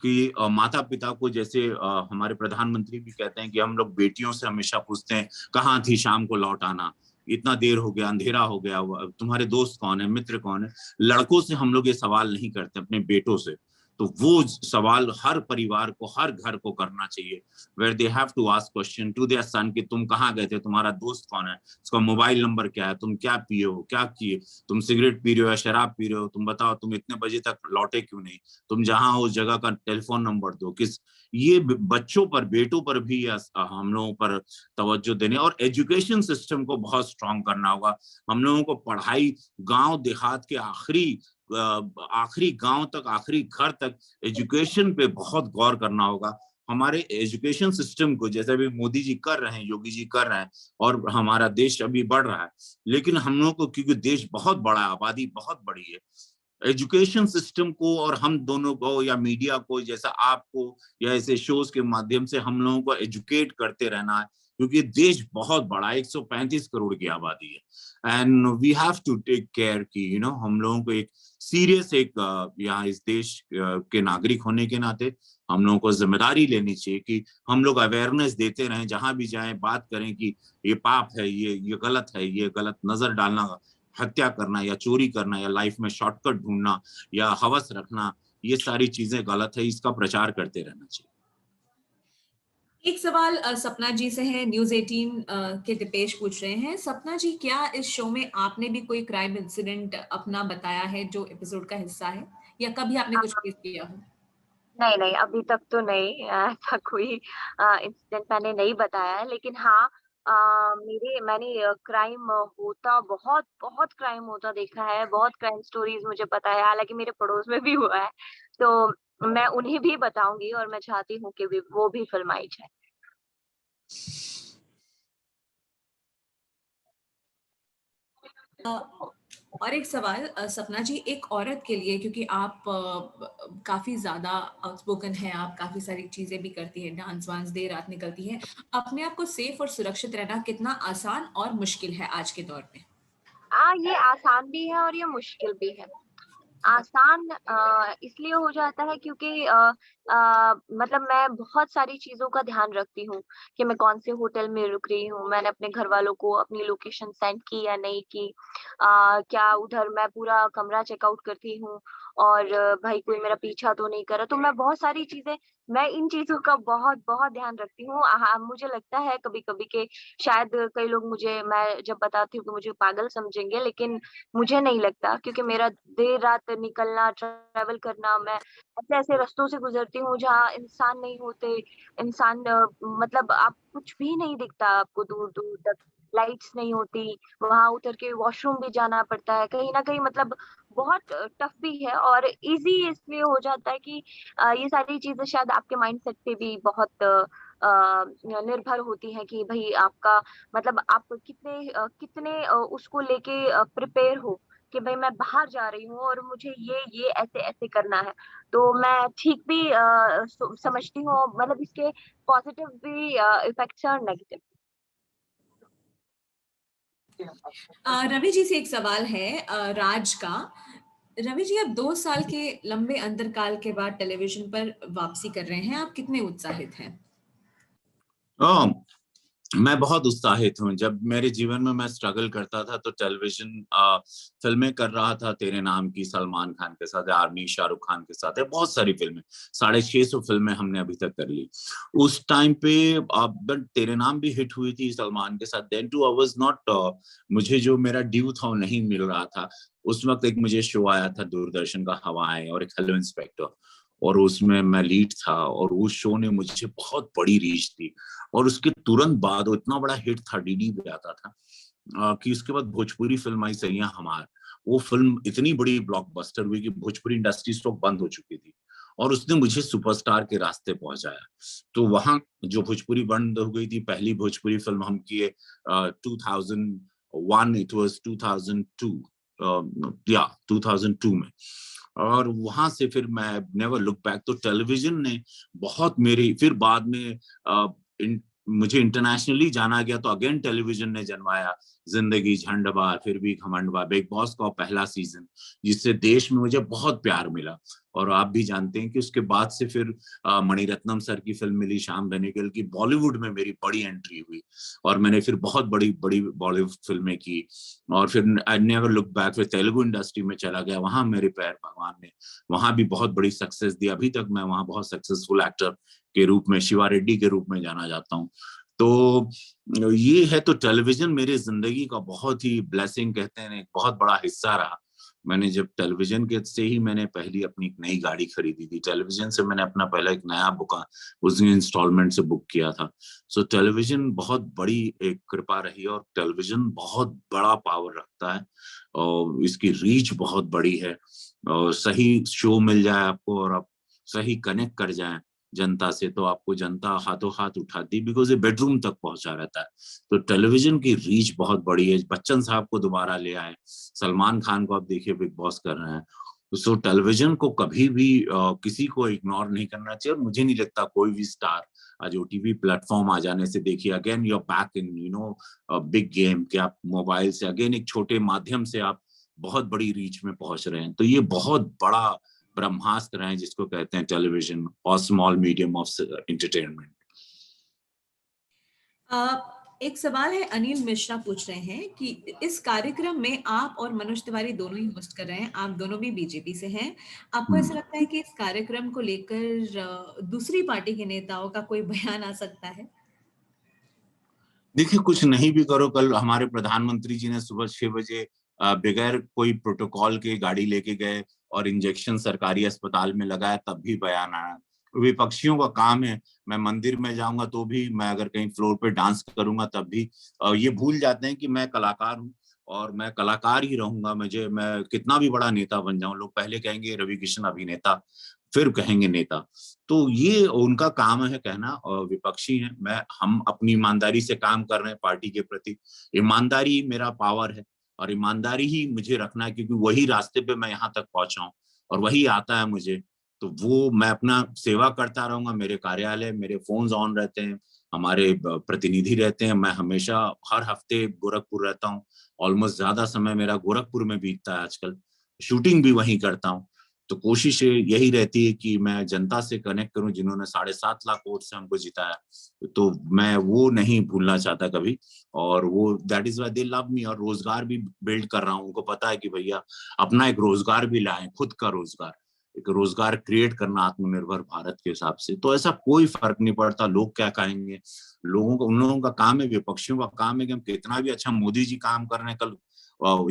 कि माता पिता को, जैसे हमारे प्रधानमंत्री भी कहते हैं कि हम लोग बेटियों से हमेशा पूछते हैं कहाँ थी शाम को लौट आना, इतना देर हो गया, अंधेरा हो गया, तुम्हारे दोस्त कौन है, मित्र कौन है। लड़कों से हम लोग ये सवाल नहीं करते, अपने बेटों से। तो वो सवाल हर परिवार को, हर घर को करना चाहिए, where they have to ask question to their son कि तुम कहाँ गए थे, तुम्हारा दोस्त कौन है, उसका मोबाइल नंबर क्या है, तुम क्या पिए हो, क्या किए, तुम सिगरेट पी रहे हो या शराब पी रहे हो, तुम बताओ, तुम इतने बजे तक लौटे क्यों नहीं, तुम जहां हो उस जगह का टेलीफोन नंबर दो। किस ये बच्चों पर, बेटों पर भी हम लोगों पर तवज्जो देने, और एजुकेशन सिस्टम को बहुत स्ट्रांग करना होगा। हम लोगों को पढ़ाई गांव देहात के आखिरी गांव तक, आखिरी घर तक एजुकेशन पे बहुत गौर करना होगा। हमारे एजुकेशन सिस्टम को, जैसे भी मोदी जी कर रहे हैं, योगी जी कर रहे हैं, और हमारा देश अभी बढ़ रहा है, लेकिन हम लोगों को, क्योंकि देश बहुत बड़ा है, आबादी बहुत बड़ी है, एजुकेशन सिस्टम को और हम दोनों को या मीडिया को, जैसा आपको या ऐसे शोज के माध्यम से हम लोगों को एजुकेट करते रहना है, क्योंकि देश बहुत बड़ा है, 135 करोड़ की आबादी है, and we have to take care कि हम लोगों को एक सीरियस, एक यहाँ इस देश के नागरिक होने के नाते हम लोगों को जिम्मेदारी लेनी चाहिए कि हम लोग अवेयरनेस देते रहें, जहां भी जाएं बात करें कि ये पाप है, ये गलत है, ये गलत नजर डालना, हत्या करना या चोरी करना या लाइफ में शॉर्टकट ढूंढना या हवस रखना, ये सारी चीजें गलत है, इसका प्रचार करते रहना चाहिए। एक सवाल सपना जी से है, न्यूज़ 18 के दिपेश पूछ रहे हैं, सपना जी क्या इस शो में आपने भी कोई क्राइम इंसिडेंट अपना बताया है जो एपिसोड का हिस्सा है, या कभी आपने कुछ फेस किया हो? नहीं नहीं, अभी तक तो नहीं ऐसा कोई इंसिडेंट मैंने नहीं बताया है, लेकिन हाँ, मैंने क्राइम होता, बहुत बहुत क्राइम होता देखा है, बहुत क्राइम स्टोरीज मुझे पता है, हालांकि मेरे पड़ोस में भी हुआ है, तो मैं उन्हें भी बताऊंगी और मैं चाहती हूँ कि वो भी फिल्माई जाए। और एक सवाल सपना जी, एक औरत के लिए, क्योंकि आप काफी ज्यादा आउटस्पोकन हैं, आप काफी सारी चीजें भी करती हैं, डांस वांस देर रात निकलती हैं, अपने आप को सेफ और सुरक्षित रहना कितना आसान और मुश्किल है आज के दौर में? ये आसान भी है और ये मुश्किल भी है। आसान इसलिए हो जाता है क्योंकि मतलब मैं बहुत सारी चीज़ों का ध्यान रखती हूँ कि मैं कौन से होटल में रुक रही हूँ, मैंने अपने घर वालों को अपनी लोकेशन सेंड की या नहीं की, क्या उधर मैं पूरा कमरा चेकआउट करती हूँ और भाई कोई मेरा पीछा तो नहीं कर रहा। तो मैं बहुत सारी चीज़ें, मैं इन चीज़ों का बहुत बहुत ध्यान रखती हूँ। हाँ, मुझे लगता है कभी-कभी कि शायद कई लोग मुझे, मैं जब बताती हूँ, कि मुझे पागल समझेंगे, लेकिन मुझे नहीं लगता, क्योंकि मेरा देर रात निकलना, ट्रैवल करना, मैं ऐसे-ऐसे रास्तों से गुज़रती हूँ जहाँ इंसान नहीं होते, इंसान मतलब आप कुछ भी नहीं दिखता आपको दूर-दूर तक, लाइट्स नहीं होती, वहाँ उतर के वॉशरूम भी जाना पड़ता है, कहीं न कहीं मतलब बहुत टफ भी है और ईज़ी इसलिए हो जाता है कि ये सारी चीज़ें शायद आपके माइंडसेट पे भी बहुत निर्भर होती हैं कि भई आपका मतलब आप कितने उसको लेके प्रिपेयर हो कि भई मैं बाहर जा रही हूँ और मुझे ये ऐसे-ऐसे करना है। तो मैं ठीक भी समझती हूँ, मतलब इसके पॉज़िटिव भी इफ़ेक्ट्स हैं और नेगेटिव। रवि जी से एक सवाल है राज का। रवि जी, आप 2 साल के लंबे अंतरकाल के बाद टेलीविज़न पर वापसी कर रहे हैं, आप कितने उत्साहित हैं? हाँ, मैं बहुत उत्साहित हूँ। जब मेरे जीवन में मैं स्ट्रगल करता था तो टेलीविज़न फ़िल्में कर रहा था, तेरे नाम की सलमान खान के साथ, आर्मी शाहरुख खान के साथ है, बहुत सारी फ़िल्में, 650 फ़िल्में हमने अभी तक कर ली। उस टाइम पे बट तेरे नाम भी हिट हुई थी सलमान के साथ, then to I was not मुझे जो मेरा ड्यू था वो नहीं मिल रहा था। उस वक़्त एक मुझे शो आया था दूरदर्शन का हवाएँ और एक हेलो इंस्पेक्टर, और उसमें मैं लीड था, और उस शो ने मुझे बहुत बड़ी रीच दी। और उसके तुरंत बाद वो इतना बड़ा हिट था, डीडी पे आता था, कि उसके बाद भोजपुरी फिल्म आई सैयां हमार। वो फिल्म इतनी बड़ी ब्लॉकबस्टर हुई कि भोजपुरी इंडस्ट्री इस वक्त बंद हो चुकी थी, और उसने मुझे सुपरस्टार के रास्ते पहुंचाया। तो वहां जो भोजपुरी बंद हो गई थी, पहली भोजपुरी फिल्म हम किए 2001, इट वाज 2002, या 2002 में। और वहां से फिर मैं नेवर लुक बैक। तो टेलीविजन ने बहुत मेरी, फिर बाद में मुझे इंटरनेशनली जाना गया तो अगेन टेलीविजन ने जनवाया, जिंदगी झंड बार फिर भी घमंड बार, बिग बॉस का पहला सीजन, जिससे देश में मुझे बहुत प्यार मिला। और आप भी जानते हैं कि उसके बाद से फिर मणिरत्नम सर की फिल्म मिली, श्याम बेनेगल की, बॉलीवुड में मेरी बड़ी एंट्री हुई और मैंने फिर बहुत बड़ी बड़ी बॉलीवुड फिल्में की। और फिर आई नेवर लुक बैक, फिर तेलुगु इंडस्ट्री में चला गया, वहां मेरे पैर भगवान ने वहां भी बहुत बड़ी सक्सेस दी। अभी तक मैं वहां बहुत सक्सेसफुल एक्टर के रूप में, शिवा रेड्डी के रूप में जाना जाता हूँ। तो ये है, तो टेलीविजन मेरी जिंदगी का बहुत ही ब्लेसिंग कहते हैं, एक बहुत बड़ा हिस्सा रहा। मैंने जब टेलीविजन के से ही मैंने पहली अपनी एक नई गाड़ी खरीदी थी, टेलीविजन से मैंने अपना पहला एक नया बुक उसने इंस्टॉलमेंट से बुक किया था। सो टेलीविजन बहुत बड़ी एक कृपा रही और टेलीविजन बहुत बड़ा पावर रखता है और इसकी रीच बहुत बड़ी है। और सही शो मिल जाए आपको और आप सही कनेक्ट कर जाए जनता से, तो आपको जनता हाथों हाथ उठाती, बिकॉज ये बेडरूम तक पहुंचा रहता है। तो टेलीविजन की रीच बहुत बड़ी है। बच्चन साहब को दोबारा ले आए, सलमान खान को आप देखिए बिग बॉस कर रहे हैं। सो टेलीविजन को कभी भी किसी को इग्नोर नहीं करना चाहिए और मुझे नहीं लगता कोई भी स्टार आज ओटीवी प्लेटफॉर्म आ जाने से, देखिए again you are back in big game, कि आप मोबाइल से अगेन एक छोटे माध्यम से आप बहुत बड़ी रीच में पहुंच रहे हैं। तो ये बहुत बड़ा ब्रह्मास्त्र है जिसको कहते हैं टेलीविजन और स्मॉल मीडियम ऑफ एंटरटेनमेंट। एक सवाल है, अनिल मिश्रा पूछ रहे हैं कि इस कार्यक्रम में आप और मनोज तिवारी दोनों ही होस्ट कर रहे हैं, आप दोनों भी बीजेपी से हैं। आपको ऐसा लगता है कि इस कार्यक्रम को लेकर दूसरी पार्टी के नेताओं का कोई बयान आ सकता है? देखिए, कुछ नहीं भी करो, कल हमारे प्रधानमंत्री जी ने सुबह 6 बजे बगैर कोई प्रोटोकॉल के गाड़ी लेके गए और इंजेक्शन सरकारी अस्पताल में लगाया, तब भी बयान आया। विपक्षियों का काम है, मैं मंदिर में जाऊंगा तो भी, मैं अगर कहीं फ्लोर पे डांस करूंगा तब भी ये भूल जाते हैं कि मैं कलाकार हूँ और मैं कलाकार ही रहूंगा। मैं कितना भी बड़ा नेता बन जाऊं, लोग पहले कहेंगे रवि किशन अभिनेता, फिर कहेंगे नेता। तो ये उनका काम है कहना, और विपक्षी है। हम अपनी ईमानदारी से काम कर रहे हैं पार्टी के प्रति। ईमानदारी मेरा पावर है और ईमानदारी ही मुझे रखना है, क्योंकि वही रास्ते पे मैं यहाँ तक पहुंचा हूँ और वही आता है मुझे। तो वो मैं अपना सेवा करता रहूंगा। मेरे कार्यालय, मेरे फोन्स ऑन रहते हैं, हमारे प्रतिनिधि रहते हैं। मैं हमेशा हर हफ्ते गोरखपुर रहता हूँ, ऑलमोस्ट ज्यादा समय मेरा गोरखपुर में बीतता है आजकल, शूटिंग भी वहीं करता हूँ। तो कोशिश यही रहती है कि मैं जनता से कनेक्ट करूं, जिन्होंने 7.5 लाख वोट से हमको जिताया, तो मैं वो नहीं भूलना चाहता कभी। और वो that is why they love me. और रोजगार भी बिल्ड कर रहा हूँ, उनको पता है कि भैया अपना एक रोजगार भी लाएं, खुद का रोजगार, एक रोजगार क्रिएट करना आत्मनिर्भर भारत के हिसाब से। तो ऐसा कोई फर्क नहीं पड़ता लोग क्या कहेंगे, लोगों को, उन लोगों का काम है, विपक्षियों का काम है कि हम कितना भी अच्छा मोदी जी काम कर रहे हैं, कल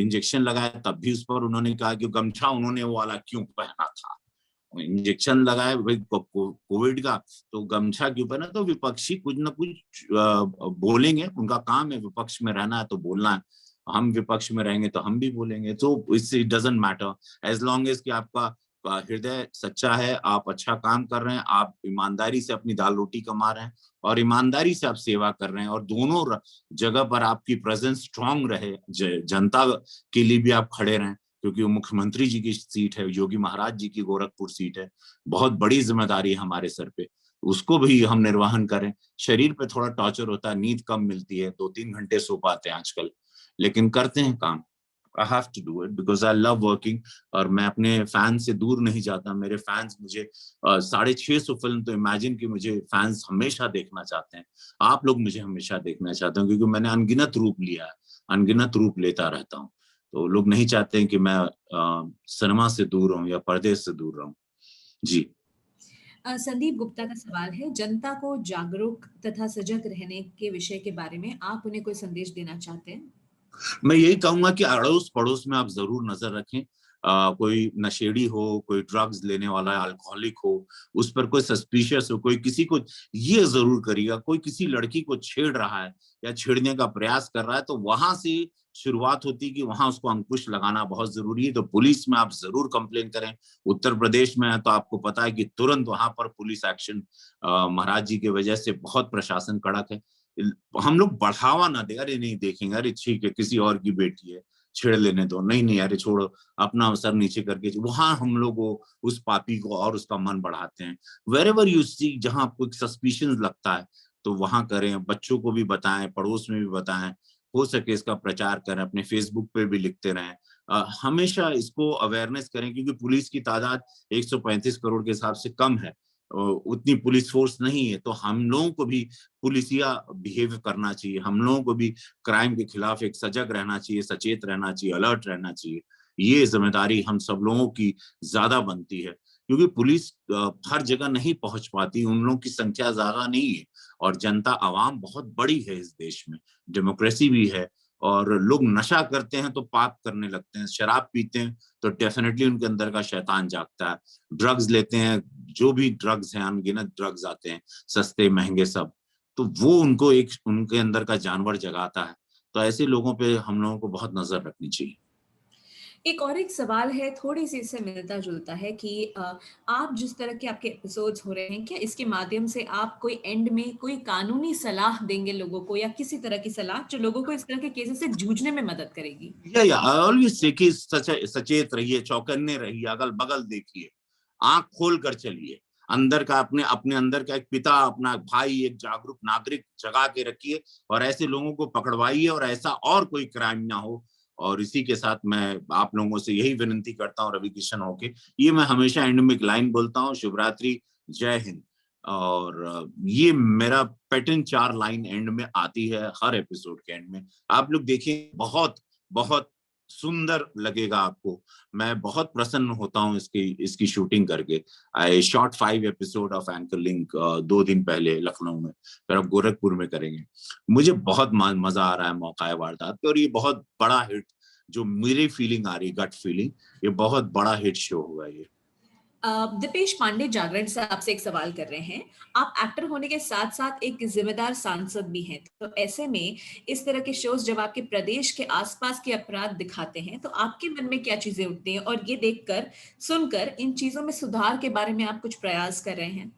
इंजेक्शन लगाया तब भी उस पर उन्होंने कहा कि गमछा उन्होंने वो वाला क्यों पहना था, इंजेक्शन लगाया भाई कोविड का, तो गमछा क्यों पहना। तो विपक्षी कुछ ना कुछ बोलेंगे, उनका काम है, विपक्ष में रहना है तो बोलना है। हम विपक्ष में रहेंगे तो हम भी बोलेंगे। तो इससे it doesn't matter, as long as कि आपका हृदय सच्चा है, आप अच्छा काम कर रहे हैं, आप ईमानदारी से अपनी दाल रोटी कमा रहे हैं और ईमानदारी से आप सेवा कर रहे हैं, और दोनों जगह पर आपकी प्रेजेंस स्ट्रांग रहे, जनता के लिए भी आप खड़े रहें, क्योंकि वो मुख्यमंत्री जी की सीट है, योगी महाराज जी की गोरखपुर सीट है, बहुत बड़ी जिम्मेदारी है हमारे सर पे, उसको भी हम निर्वहन करें। शरीर पे थोड़ा टॉर्चर होता है, नींद कम मिलती है, 2-3 घंटे सो पाते हैं आजकल, लेकिन करते हैं काम। I have to do it because I love working. और मैं अपने फैन से दूर नहीं जाता। मेरे फैंस मुझे 650 फिल्म, तो इमेजिन कि मुझे फैंस हमेशा देखना चाहते हैं। आप लोग मुझे हमेशा देखना चाहते हैं, क्योंकि मैंने अनगिनत रूप लिया है, अनगिनत रूप लेता रहता हूँ। तो लोग नहीं चाहते हैं कि मैं सिनेमा से दूर रहूं या पर्दे से दूर रहूं। जी। संदीप गुप्ता का सवाल है, जनता को जागरूक तथा सजग रहने के विषय के बारे में आप उन्हें कोई संदेश देना चाहते हैं? मैं यही कहूंगा कि अड़ोस पड़ोस में आप जरूर नजर रखें। कोई नशेड़ी हो, कोई ड्रग्स लेने वाला अल्कोहलिक हो, उस पर कोई सस्पिशियस हो, कोई किसी को, ये जरूर करिएगा, कोई किसी लड़की को छेड़ रहा है या छेड़ने का प्रयास कर रहा है, तो वहां से शुरुआत होती है कि वहां उसको अंकुश लगाना बहुत जरूरी है। तो पुलिस में आप जरूर कंप्लेन करें। उत्तर प्रदेश में है तो आपको पता है कि तुरंत वहां पर पुलिस एक्शन, महाराज जी की वजह से बहुत प्रशासन कड़क है। हम लोग बढ़ावा ना दे, अरे नहीं देखेंगे, अरे ठीक है किसी और की बेटी है, छेड़ लेने दो, नहीं नहीं अरे छोड़ो, अपना सर नीचे करके, वहां हम लोग उस पापी को और उसका मन बढ़ाते हैं। वेर एवर यू सी, जहां आपको सस्पिशन लगता है तो वहां करें, बच्चों को भी बताएं, पड़ोस में भी बताएं, हो सके इसका प्रचार करें, अपने फेसबुक पे भी लिखते रहें। हमेशा इसको अवेयरनेस करें, क्योंकि पुलिस की तादाद 135 करोड़ के हिसाब से कम है, उतनी पुलिस फोर्स नहीं है। तो हम लोगों को भी पुलिसिया बिहेव करना चाहिए, हम लोगों को भी क्राइम के खिलाफ एक सजग रहना चाहिए, सचेत रहना चाहिए, अलर्ट रहना चाहिए। ये जिम्मेदारी हम सब लोगों की ज्यादा बनती है, क्योंकि पुलिस हर जगह नहीं पहुंच पाती, उन लोगों की संख्या ज्यादा नहीं है, और जनता आवाम बहुत बड़ी है इस देश में, डेमोक्रेसी भी है। और लोग नशा करते हैं तो पाप करने लगते हैं, शराब पीते हैं तो डेफिनेटली उनके अंदर का शैतान जागता है, ड्रग्स लेते हैं, जो भी ड्रग्स हैं, अनगिनत ड्रग्स आते हैं, सस्ते महंगे सब, तो वो उनको एक उनके अंदर का जानवर जगाता है। तो ऐसे लोगों पे हम लोगों को बहुत नजर रखनी चाहिए। एक सवाल है, थोड़ी-सी इससे मिलता-जुलता है कि आप जिस तरह के आपके एपिसोड्स हो रहे हैं, क्या इसके माध्यम से आप कोई एंड में कोई कानूनी सलाह देंगे लोगों को, या किसी तरह की सलाह जो लोगों को इस तरह के केसेस से जूझने में मदद करेगी? या ऑलवेज से कि सचेत रहिए, चौकन्ने रहिए, अगल-बगल देखिए, आँख खोल कर चलिए। अंदर का अपने अपने अंदर का एक पिता, अपना भाई, एक जागरूक नागरिक जगा के रखिए, और ऐसे लोगों को पकड़वाइए, और ऐसा और कोई क्राइम ना हो। और इसी के साथ मैं आप लोगों से यही विनती करता हूँ, रवि किशन होके, ये मैं हमेशा एंड में एक लाइन बोलता हूँ, शुभ रात्रि, जय हिंद। और ये मेरा पैटर्न 4 लाइन एंड में आती है हर एपिसोड के एंड में। आप लोग देखिए, बहुत बहुत सुंदर लगेगा आपको। मैं बहुत प्रसन्न होता हूँ इसकी शूटिंग करके। आई shot 5 episode of anchor link 2 दिन पहले लखनऊ में, फिर अब गोरखपुर में करेंगे। मुझे बहुत मजा आ रहा है मौका है वारदात पे, और ये बहुत बड़ा हिट, जो मेरी फीलिंग आ रही, गट फीलिंग, ये बहुत बड़ा हिट शो होगा ये। दिपेश पांडे जागरण से आपसे एक सवाल कर रहे हैं। आप एक्टर होने के साथ-साथ एक ज़िम्मेदार सांसद भी हैं। तो ऐसे में इस तरह के शोज़ जब आपके प्रदेश के आस-पास के अपराध दिखाते हैं, तो आपके मन में क्या चीज़ें उठती हैं? और ये देखकर, सुनकर इन चीज़ों में सुधार के बारे में आप कुछ प्रयास कर रहे हैं?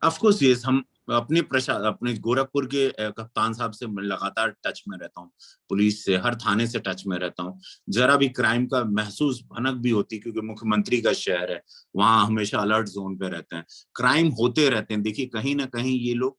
ऑफ कोर्स यस, हम अपने गोरखपुर के कप्तान साहब से मैं लगातार टच में रहता हूँ, पुलिस से, हर थाने से टच में रहता हूँ। जरा भी क्राइम का महसूस भनक भी होती, क्योंकि मुख्यमंत्री का शहर है, वहां हमेशा अलर्ट जोन पे रहते हैं, क्राइम होते रहते हैं। देखिए, कहीं ना कहीं ये लोग,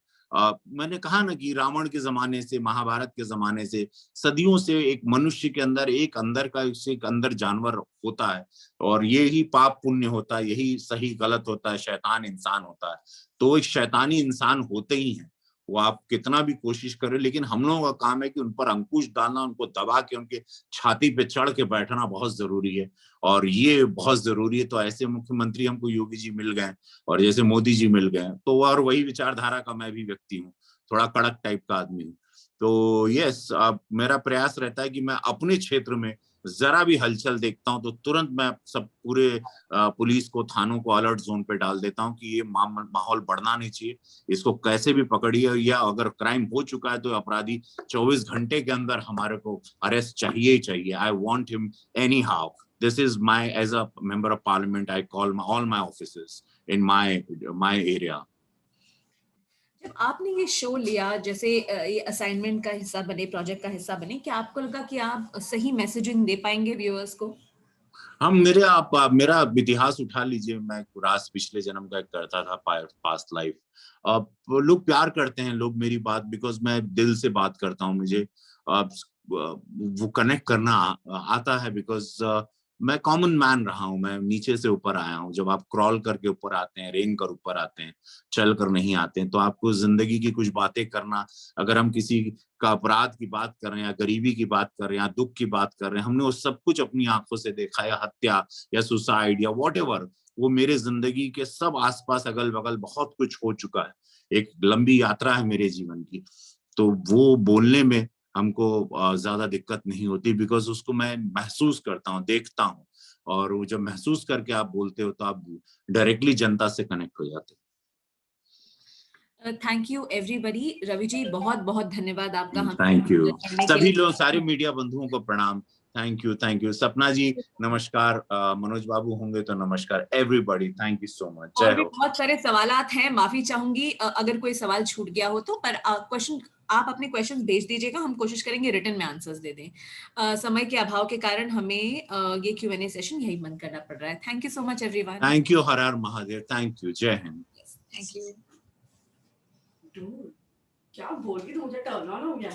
मैंने कहा ना कि रावण के जमाने से, महाभारत के जमाने से, सदियों से एक मनुष्य के अंदर एक अंदर का से एक अंदर जानवर होता है, और यही पाप पुण्य होता है, यही सही गलत होता है, शैतान इंसान होता है। तो एक शैतानी इंसान होते ही हैं, वो आप कितना भी कोशिश करें, लेकिन हम लोगों का काम है कि उन पर अंकुश डालना, उनको दबा के उनके छाती पे चढ़ के बैठना बहुत जरूरी है, और ये बहुत जरूरी है। तो ऐसे मुख्यमंत्री हमको योगी जी मिल गए, और जैसे मोदी जी मिल गए, तो और वही विचारधारा का मैं भी व्यक्ति हूँ, थोड़ा कड़क टाइप का आदमी हूँ। तो यस, अब मेरा प्रयास रहता है कि मैं अपने क्षेत्र में जरा भी हलचल देखता हूं तो तुरंत मैं सब पूरे पुलिस को, थानों को अलर्ट जोन पे डाल देता हूं कि ये माहौल बढ़ना नहीं चाहिए, इसको कैसे भी पकड़िए, या अगर क्राइम हो चुका है तो अपराधी 24 घंटे के अंदर हमारे को अरेस्ट चाहिए ही चाहिए। I want him anyhow. This is my, as a member of parliament, I call all my offices in my area. जब आपने ये शो लिया, जैसे ये असाइनमेंट का हिस्सा बने, प्रोजेक्ट का हिस्सा बने, क्या आपको लगा कि आप सही मैसेजिंग दे पाएंगे व्यूअर्स को? हम आप मेरा इतिहास उठा लीजिए, मैं राज पिछले जन्म का एक करता था, पास्ट लाइफ। लोग प्यार करते हैं, लोग मेरी बात, बिकॉज मैं दिल से बात करता हूँ, मुझे वो कनेक्ट करना आता है, बिकॉज मैं कॉमन मैन रहा हूँ, मैं नीचे से ऊपर आया हूँ। जब आप क्रॉल करके ऊपर आते हैं, रेंग कर ऊपर आते हैं, चल कर नहीं आते हैं, तो आपको जिंदगी की कुछ बातें करना, अगर हम किसी का अपराध की बात कर रहे हैं, या गरीबी की बात कर रहे हैं, या दुख की बात कर रहे हैं, हमने वो सब कुछ अपनी आंखों से देखा, या हत्या, या सुसाइड, या व्हाटएवर, वो मेरे जिंदगी के सब आसपास अगल बगल बहुत कुछ हो चुका है। एक लंबी यात्रा है मेरे जीवन की, तो वो बोलने में हमको ज्यादा दिक्कत नहीं होती, बिकॉज उसको मैं महसूस करता हूँ, देखता हूँ, और वो जब महसूस करके आप बोलते हो तो आप डायरेक्टली जनता से कनेक्ट हो जाते thank you everybody. Ravi ji, बहुत-बहुत धन्यवाद आपका हो। हमसे थैंक यू, करने के सभी लिए। लोग, सारे मीडिया बंधुओं को प्रणाम। थैंक यू, थैंक यू सपना जी, नमस्कार। मनोज बाबू होंगे तो नमस्कार, everybody, thank you so much, और जय भी हो। बहुत सारे सवालात हैं, माफी चाहूंगी अगर कोई सवाल छूट गया हो तो, पर क्वेश्चन आप अपने क्वेश्चंस भेज दीजिएगा, हम कोशिश करेंगे रिटर्न में आंसर्स दे दें। समय के अभाव के कारण हमें ये Q&A सेशन यही बंद करना पड़ रहा है। Thank you so much everyone. Thank you, her her Mahadev, thank you, जय हिंद। Thank you. क्या बोल के तो मुझे टर्न ऑन हो गया।